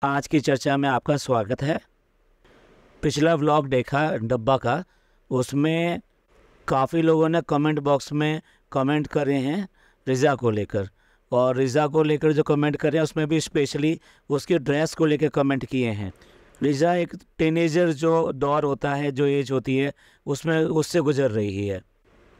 आज की चर्चा में आपका स्वागत है। पिछला व्लॉग देखा डब्बा का, उसमें काफ़ी लोगों ने कमेंट बॉक्स में कमेंट करे हैं रिज़ा को लेकर। और रिज़ा को लेकर जो कमेंट करे हैं उसमें भी स्पेशली उसकी ड्रेस को लेकर कमेंट किए हैं। रिज़ा एक टीनेजर जो दौर होता है, जो एज होती है, उसमें उससे गुजर रही है।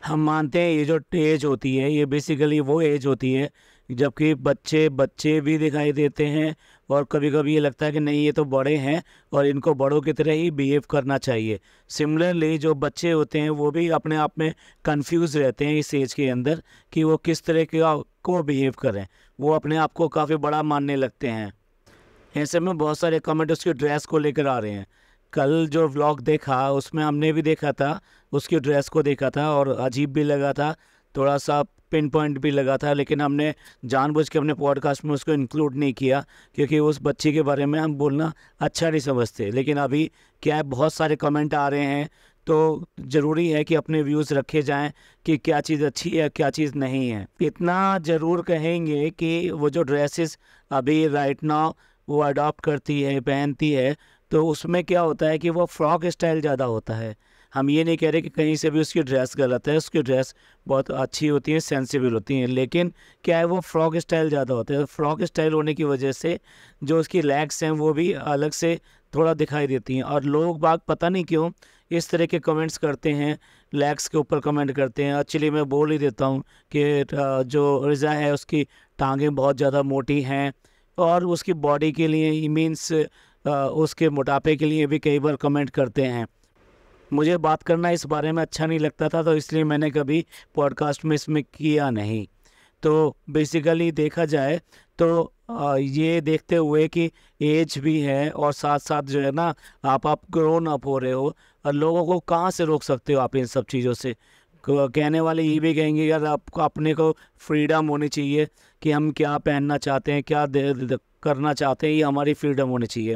हम मानते हैं ये जो एज होती है ये बेसिकली वो एज होती है जबकि बच्चे बच्चे भी दिखाई देते हैं। और कभी कभी ये लगता है कि नहीं, ये तो बड़े हैं और इनको बड़ों की तरह ही बिहेव करना चाहिए। सिमिलरली जो बच्चे होते हैं वो भी अपने आप में कंफ्यूज रहते हैं इस एज के अंदर कि वो किस तरह को बिहेव करें। वो अपने आप को काफ़ी बड़ा मानने लगते हैं। ऐसे में बहुत सारे कमेंट उसकी ड्रेस को लेकर आ रहे हैं। कल जो व्लॉग देखा उसमें हमने भी देखा था, उसकी ड्रेस को देखा था और अजीब भी लगा था, थोड़ा सा पिन पॉइंट भी लगा था, लेकिन हमने जानबूझ के अपने पॉडकास्ट में उसको इंक्लूड नहीं किया क्योंकि उस बच्ची के बारे में हम बोलना अच्छा नहीं समझते। लेकिन अभी क्या है, बहुत सारे कमेंट आ रहे हैं तो ज़रूरी है कि अपने व्यूज़ रखे जाएं कि क्या चीज़ अच्छी है क्या चीज़ नहीं है। इतना ज़रूर कहेंगे कि वो जो ड्रेसेस अभी राइट नाउ वो अडॉप्ट करती है, पहनती है, तो उसमें क्या होता है कि वो फ्रॉक स्टाइल ज़्यादा होता है। हम ये नहीं कह रहे कि कहीं से भी उसकी ड्रेस गलत है, उसकी ड्रेस बहुत अच्छी होती है, सेंसिबल होती है, लेकिन क्या है वो फ्रॉक स्टाइल ज़्यादा होता है। फ्रॉक स्टाइल होने की वजह से जो उसकी लेग्स हैं वो भी अलग से थोड़ा दिखाई देती हैं। और लोग बाग पता नहीं क्यों इस तरह के कमेंट्स करते हैं, लेग्स के ऊपर कमेंट करते हैं। एक्चुअली मैं बोल ही देता हूँ कि जो रिज़ा है उसकी टांगें बहुत ज़्यादा मोटी हैं और उसकी बॉडी के लिए मीन्स उसके मोटापे के लिए भी कई बार कमेंट करते हैं। मुझे बात करना इस बारे में अच्छा नहीं लगता था, तो इसलिए मैंने कभी पॉडकास्ट में इसमें किया नहीं। तो बेसिकली देखा जाए तो ये देखते हुए कि एज भी है और साथ साथ जो है ना, आप ग्रोन अप हो रहे हो और लोगों को कहाँ से रोक सकते हो आप इन सब चीज़ों से। कहने वाले ये भी कहेंगे यार आपको अपने को फ्रीडम होनी चाहिए कि हम क्या पहनना चाहते हैं, क्या करना चाहते हैं, ये हमारी फ्रीडम होनी चाहिए।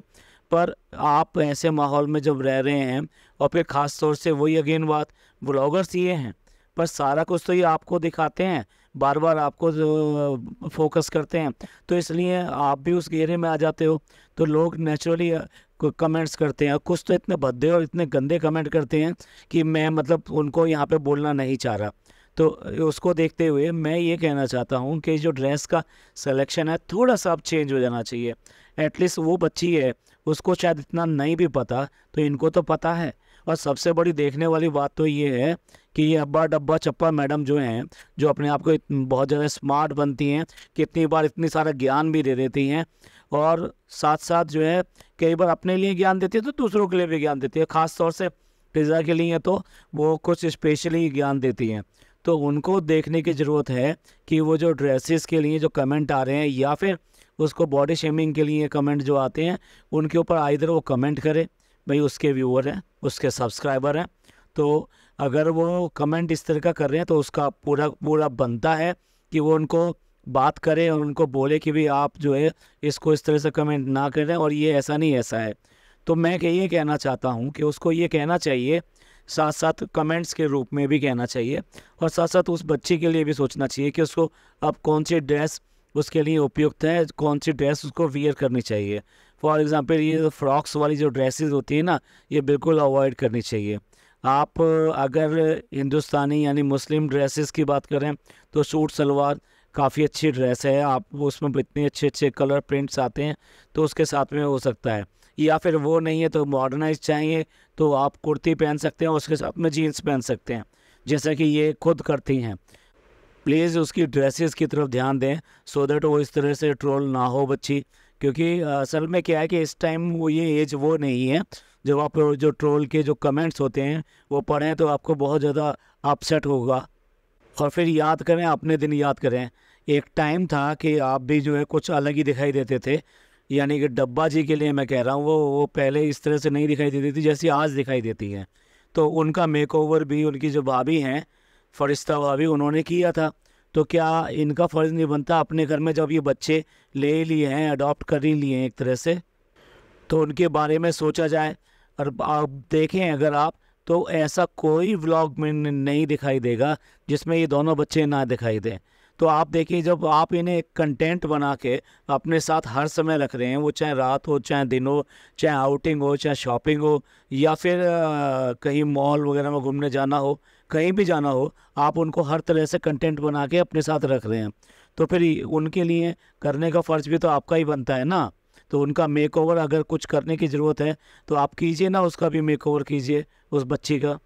पर आप ऐसे माहौल में जब रह रहे हैं और फिर ख़ास तौर से वही अगेन बात, ब्लॉगर्स ये हैं पर सारा कुछ तो ये आपको दिखाते हैं, बार बार आपको फोकस करते हैं, तो इसलिए आप भी उस घेरे में आ जाते हो। तो लोग नेचुरली कमेंट्स करते हैं, कुछ तो इतने भद्दे और इतने गंदे कमेंट करते हैं कि मैं मतलब उनको यहाँ पे बोलना नहीं चाह रहा। तो उसको देखते हुए मैं ये कहना चाहता हूँ कि जो ड्रेस का सिलेक्शन है थोड़ा सा अब चेंज हो जाना चाहिए। एटलीस्ट वो बच्ची है, उसको शायद इतना नहीं भी पता, तो इनको तो पता है। और सबसे बड़ी देखने वाली बात तो ये है कि ये अब्बा डब्बा चप्पा मैडम जो हैं, जो अपने आप को बहुत ज़्यादा स्मार्ट बनती हैं, कितनी बार इतनी सारा ज्ञान भी दे देती हैं और साथ साथ जो है कई बार अपने लिए ज्ञान देती है तो दूसरों के लिए भी ज्ञान देती है। ख़ास तौर से पिज़्ज़ा के लिए तो वो कुछ स्पेशली ज्ञान देती हैं। तो उनको देखने की ज़रूरत है कि वो जो ड्रेसेस के लिए जो कमेंट आ रहे हैं या फिर उसको बॉडी शेमिंग के लिए कमेंट जो आते हैं, उनके ऊपर आइदर वो कमेंट करे, भाई उसके व्यूअर हैं, उसके सब्सक्राइबर हैं, तो अगर वो कमेंट इस तरह का कर रहे हैं तो उसका पूरा पूरा बनता है कि वो उनको बात करे और उनको बोले कि भाई आप जो है इसको इस तरह से कमेंट ना करें और ये ऐसा नहीं ऐसा है। तो मैं ये कहना चाहता हूँ कि उसको ये कहना चाहिए, साथ साथ कमेंट्स के रूप में भी कहना चाहिए और साथ साथ उस बच्ची के लिए भी सोचना चाहिए कि उसको अब कौन सी ड्रेस उसके लिए उपयुक्त है, कौन सी ड्रेस उसको वियर करनी चाहिए। फॉर एग्ज़ाम्पल ये फ्रॉक्स वाली जो ड्रेसेस होती है ना, ये बिल्कुल अवॉइड करनी चाहिए। आप अगर हिंदुस्तानी यानी मुस्लिम ड्रेसेस की बात करें तो सूट सलवार काफ़ी अच्छी ड्रेस है, आप उसमें इतने अच्छे अच्छे कलर प्रिंट्स आते हैं तो उसके साथ में हो सकता है। या फिर वो नहीं है तो मॉडर्नाइज चाहिए तो आप कुर्ती पहन सकते हैं और उसके साथ में जीन्स पहन सकते हैं, जैसा कि ये खुद करती हैं। प्लीज़ उसकी ड्रेसेस की तरफ ध्यान दें सो दैट वो इस तरह से ट्रोल ना हो बच्ची, क्योंकि असल में क्या है कि इस टाइम वो ये एज वो नहीं है जब आप जो ट्रोल के जो कमेंट्स होते हैं वो पढ़ें तो आपको बहुत ज़्यादा अपसेट होगा। और फिर याद करें, अपने दिन याद करें, एक टाइम था कि आप भी जो है कुछ अलग ही दिखाई देते थे। यानी कि डब्बा जी के लिए मैं कह रहा हूँ, वो पहले इस तरह से नहीं दिखाई देती थी जैसी आज दिखाई देती हैं। तो उनका मेकओवर भी उनकी जो भाभी हैं फरिश्ता भाभी, उन्होंने किया था। तो क्या इनका फ़र्ज़ नहीं बनता अपने घर में जब ये बच्चे ले लिए हैं, अडॉप्ट कर ही लिए हैं एक तरह से, तो उनके बारे में सोचा जाए। और आप देखें अगर आप, तो ऐसा कोई व्लॉग में नहीं दिखाई देगा जिसमें ये दोनों बच्चे ना दिखाई दें। तो आप देखिए, जब आप इन्हें एक कंटेंट बना के अपने साथ हर समय रख रहे हैं, वो चाहे रात हो, चाहे दिन हो, चाहे आउटिंग हो, चाहे शॉपिंग हो, या फिर कहीं मॉल वगैरह में घूमने जाना हो, कहीं भी जाना हो, आप उनको हर तरह से कंटेंट बना के अपने साथ रख रहे हैं, तो फिर उनके लिए करने का फ़र्ज़ भी तो आपका ही बनता है ना। तो उनका मेकओवर अगर कुछ करने की ज़रूरत है तो आप कीजिए ना, उसका भी मेकओवर कीजिए उस बच्ची का।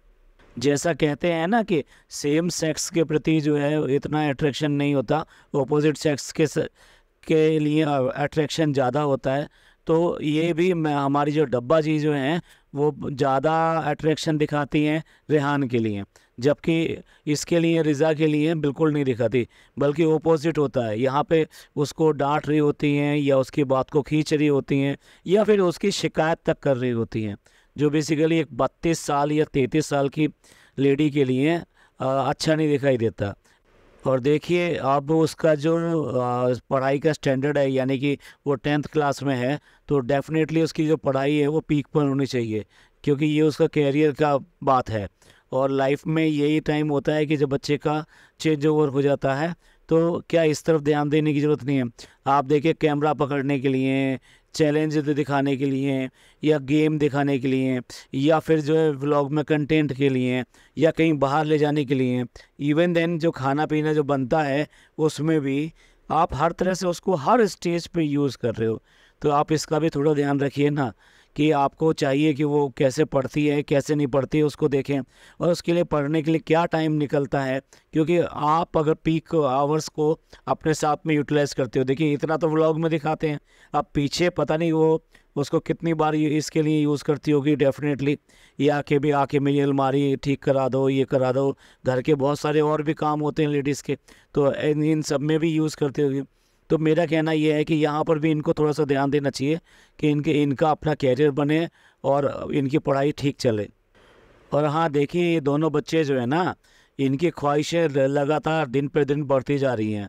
जैसा कहते हैं ना कि सेम सेक्स के प्रति जो है इतना अट्रैक्शन नहीं होता, ऑपोजिट सेक्स के लिए अट्रैक्शन ज़्यादा होता है। तो ये भी हमारी जो डब्बा जी जो हैं वो ज़्यादा अट्रैक्शन दिखाती हैं रेहान के लिए, जबकि इसके लिए, रिज़ा के लिए बिल्कुल नहीं दिखाती, बल्कि ऑपोजिट होता है। यहाँ पे उसको डांट रही होती हैं, या उसकी बात को खींच रही होती हैं, या फिर उसकी शिकायत तक कर रही होती हैं, जो बेसिकली एक 32 साल या 33 साल की लेडी के लिए अच्छा नहीं दिखाई देता। और देखिए, अब उसका जो पढ़ाई का स्टैंडर्ड है, यानी कि वो 10th क्लास में है, तो डेफिनेटली उसकी जो पढ़ाई है वो पीक पर होनी चाहिए, क्योंकि ये उसका कैरियर का बात है। और लाइफ में यही टाइम होता है कि जब बच्चे का चेंज ओवर हो जाता है, तो क्या इस तरफ ध्यान देने की ज़रूरत नहीं है। आप देखिए, कैमरा पकड़ने के लिए, चैलेंज दिखाने के लिए, या गेम दिखाने के लिए, या फिर जो है व्लॉग में कंटेंट के लिए, या कहीं बाहर ले जाने के लिए, इवन देन जो खाना पीना जो बनता है उसमें भी आप हर तरह से उसको हर स्टेज पे यूज़ कर रहे हो। तो आप इसका भी थोड़ा ध्यान रखिए ना, कि आपको चाहिए कि वो कैसे पढ़ती है, कैसे नहीं पढ़ती है, उसको देखें, और उसके लिए पढ़ने के लिए क्या टाइम निकलता है, क्योंकि आप अगर पीक आवर्स को अपने साथ में यूटिलाइज करते हो, देखिए इतना तो व्लॉग में दिखाते हैं, अब पीछे पता नहीं वो उसको कितनी बार इसके लिए यूज़ करती होगी डेफिनेटली, या कि भी आके मेरी अलमारी ठीक करा दो, ये करा दो, घर के बहुत सारे और भी काम होते हैं लेडीज़ के, तो इन सब में भी यूज़ करते होगी। तो मेरा कहना ये है कि यहाँ पर भी इनको थोड़ा सा ध्यान देना चाहिए कि इनका अपना कैरियर बने और इनकी पढ़ाई ठीक चले। और हाँ देखिए, ये दोनों बच्चे जो है ना, इनकी ख्वाहिशें लगातार दिन पर दिन बढ़ती जा रही हैं।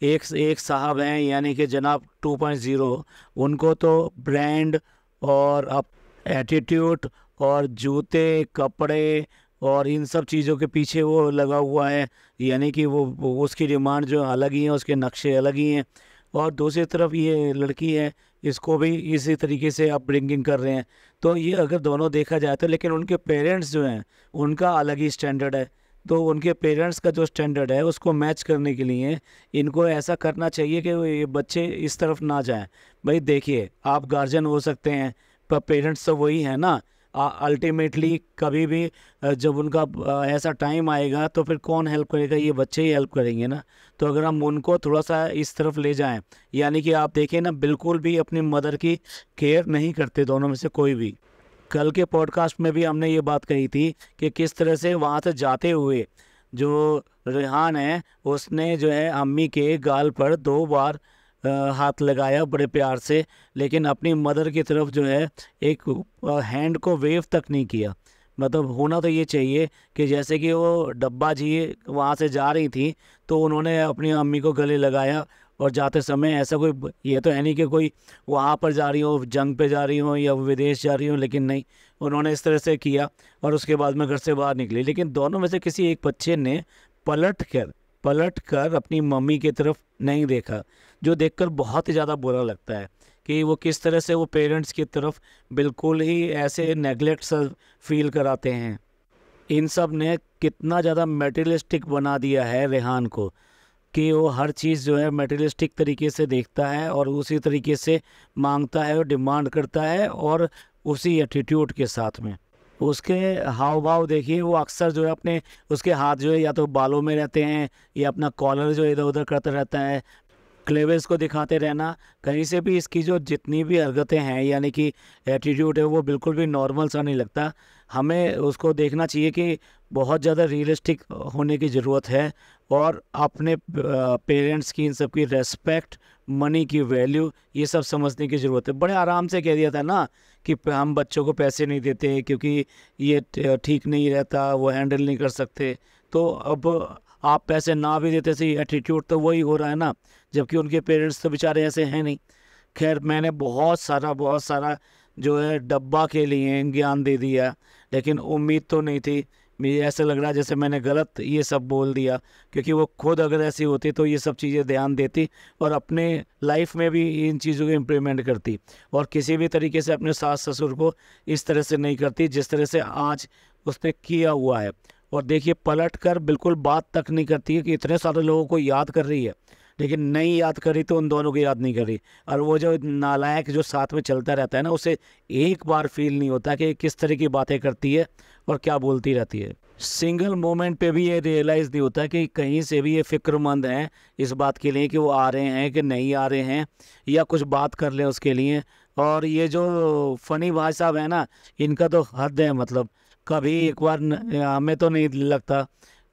एक साहब हैं, यानी कि जनाब 2.0, उनको तो ब्रांड और अब एटीट्यूड और जूते, कपड़े और इन सब चीज़ों के पीछे वो लगा हुआ है, यानी कि वो उसकी डिमांड जो अलग ही है, उसके नक्शे अलग ही हैं। और दूसरी तरफ ये लड़की है, इसको भी इसी तरीके से अपब्रिंगिंग कर रहे हैं। तो ये अगर दोनों देखा जाए तो, लेकिन उनके पेरेंट्स जो हैं उनका अलग ही स्टैंडर्ड है, तो उनके पेरेंट्स का जो स्टैंडर्ड है उसको मैच करने के लिए इनको ऐसा करना चाहिए कि ये बच्चे इस तरफ ना जाएं। भाई देखिए, आप गार्जियन हो सकते हैं, पर पेरेंट्स तो वही है ना। अल्टीमेटली कभी भी जब उनका ऐसा टाइम आएगा तो फिर कौन हेल्प करेगा, ये बच्चे ही हेल्प करेंगे ना। तो अगर हम उनको थोड़ा सा इस तरफ ले जाएं, यानी कि आप देखें ना, बिल्कुल भी अपनी मदर की केयर नहीं करते दोनों में से कोई भी। कल के पॉडकास्ट में भी हमने ये बात कही थी कि किस तरह से वहाँ से जाते हुए जो रेहान है, उसने जो है अम्मी के गाल पर 2 बार हाथ लगाया बड़े प्यार से, लेकिन अपनी मदर की तरफ जो है एक हैंड को वेव तक नहीं किया। मतलब होना तो ये चाहिए कि जैसे कि वो डब्बा जी वहाँ से जा रही थी, तो उन्होंने अपनी अम्मी को गले लगाया, और जाते समय ऐसा कोई, ये तो है नहीं कि कोई वहाँ पर जा रही हो, जंग पे जा रही हो या विदेश जा रही हो, लेकिन नहीं, उन्होंने इस तरह से किया और उसके बाद में घर से बाहर निकली। लेकिन दोनों में से किसी एक बच्चे ने पलट कर अपनी मम्मी की तरफ नहीं देखा, जो देखकर बहुत ही ज़्यादा बुरा लगता है कि वो किस तरह से वो पेरेंट्स की तरफ बिल्कुल ही ऐसे नेगलेक्ट सा फील कराते हैं। इन सब ने कितना ज़्यादा मटेरियलिस्टिक बना दिया है रेहान को, कि वो हर चीज़ जो है मटेरियलिस्टिक तरीके से देखता है और उसी तरीके से मांगता है और डिमांड करता है, और उसी एटीट्यूड के साथ में उसके हाव भाव देखिए, वो अक्सर जो है अपने उसके हाथ जो है या तो बालों में रहते हैं, या अपना कॉलर जो इधर उधर करता रहता है, क्लेवेस को दिखाते रहना। कहीं से भी इसकी जो जितनी भी हरकतें हैं, यानी कि एटीट्यूड है, वो बिल्कुल भी नॉर्मल सा नहीं लगता। हमें उसको देखना चाहिए कि बहुत ज़्यादा रियलिस्टिक होने की ज़रूरत है, और अपने पेरेंट्स की, इन सब की रेस्पेक्ट, मनी की वैल्यू, ये सब समझने की ज़रूरत है। बड़े आराम से कह दिया था ना कि हम बच्चों को पैसे नहीं देते क्योंकि ये ठीक नहीं रहता, वो हैंडल नहीं कर सकते। तो अब आप पैसे ना भी देते से एटीट्यूड तो वही हो रहा है ना, जबकि उनके पेरेंट्स तो बेचारे ऐसे हैं नहीं। खैर, मैंने बहुत सारा जो है डब्बा के लिए ज्ञान दे दिया, लेकिन उम्मीद तो नहीं थी मुझे ऐसा लग रहा है जैसे मैंने गलत ये सब बोल दिया, क्योंकि वो खुद अगर ऐसी होती तो ये सब चीज़ें ध्यान देती और अपने लाइफ में भी इन चीज़ों को इम्प्लीमेंट करती, और किसी भी तरीके से अपने सास ससुर को इस तरह से नहीं करती जिस तरह से आज उसने किया हुआ है। और देखिए, पलट कर बिल्कुल बात तक नहीं करती है कि इतने सारे लोगों को याद कर रही है, लेकिन नहीं याद करी तो उन दोनों को याद नहीं करी। और वो जो नालायक जो साथ में चलता रहता है ना, उसे एक बार फील नहीं होता कि किस तरह की बातें करती है और क्या बोलती रहती है। सिंगल मोमेंट पे भी ये रियलाइज़ नहीं होता कि कहीं से भी ये फ़िक्रमंद हैं इस बात के लिए कि वो आ रहे हैं कि नहीं आ रहे हैं, या कुछ बात कर लें उसके लिए। और ये जो फ़नी भाई साहब हैं ना, इनका तो हद है। मतलब कभी एक बार हमें तो नहीं लगता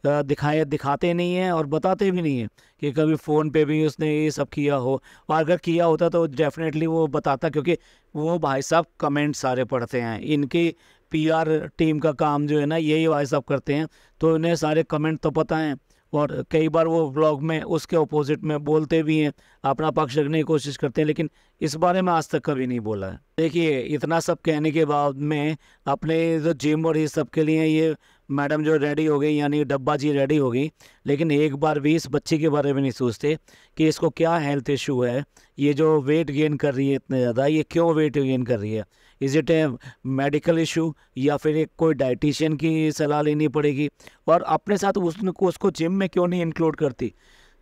दिखाते नहीं हैं और बताते भी नहीं हैं कि कभी फ़ोन पे भी उसने ये सब किया हो, और अगर किया होता तो डेफिनेटली वो बताता, क्योंकि वो भाई साहब कमेंट सारे पढ़ते हैं। इनकी पीआर टीम का काम जो है ना, यही भाई साहब करते हैं, तो इन्हें सारे कमेंट तो पता हैं। और कई बार वो व्लॉग में उसके ऑपोजिट में बोलते भी हैं, अपना पक्ष रखने की कोशिश करते हैं, लेकिन इस बारे में आज तक कभी नहीं बोला है। देखिए, इतना सब कहने के बाद में अपने जो जिम और इस सब के लिए ये मैडम जो रेडी हो गई, यानी डब्बा जी रेडी हो गई, लेकिन एक बार भी इस बच्ची के बारे में नहीं सोचते कि इसको क्या हेल्थ इशू है। ये जो वेट गेन कर रही है इतने ज़्यादा, ये क्यों वेट गेन कर रही है? Is it A medical issue, या फिर एक कोई डाइटिशियन की सलाह लेनी पड़ेगी? और अपने साथ उसको जिम में क्यों नहीं इंक्लूड करती,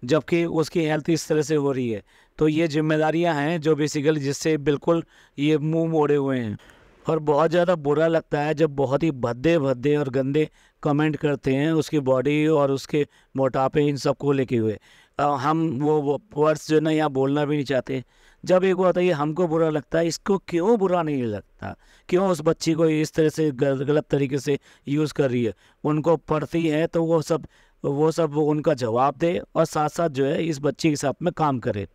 जबकि उसकी हेल्थ इस तरह से हो रही है? तो ये जिम्मेदारियां हैं जो बेसिकली जिससे बिल्कुल ये मुंह मोड़े हुए हैं। और बहुत ज़्यादा बुरा लगता है जब बहुत ही भद्दे भद्दे और गंदे कमेंट करते हैं उसकी बॉडी और उसके मोटापे, इन सब को लेके हुए। हम वो वर्ड्स जो है ना यहाँ बोलना भी नहीं चाहते। जब एक बात है, ये हमको बुरा लगता है, इसको क्यों बुरा नहीं लगता? क्यों उस बच्ची को इस तरह से गलत तरीके से यूज़ कर रही है? उनको पढ़ती है तो वो सब उनका जवाब दे, और साथ साथ जो है इस बच्ची के साथ में काम करे।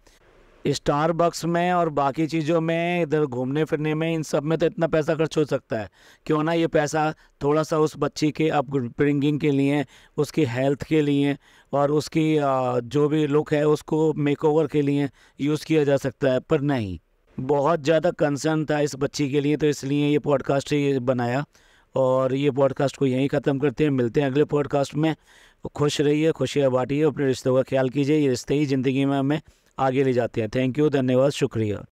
स्टारबक्स में और बाकी चीज़ों में, इधर घूमने फिरने में, इन सब में तो इतना पैसा खर्च हो सकता है। क्यों ना ये पैसा थोड़ा सा उस बच्ची के अपब्रिंगिंग के लिए, उसकी हेल्थ के लिए, और उसकी जो भी लुक है उसको मेकओवर के लिए यूज़ किया जा सकता है। पर नहीं, बहुत ज़्यादा कंसर्न था इस बच्ची के लिए, तो इसलिए ये पॉडकास्ट ही बनाया। और ये पॉडकास्ट को यहीं ख़त्म करते हैं। मिलते हैं अगले पॉडकास्ट में। खुश रहिए, खुशियाँ बांटिए, अपने रिश्तों का ख्याल कीजिए। ये रिश्ते ही ज़िंदगी में हमें आगे ले जाते हैं। थैंक यू, धन्यवाद, शुक्रिया।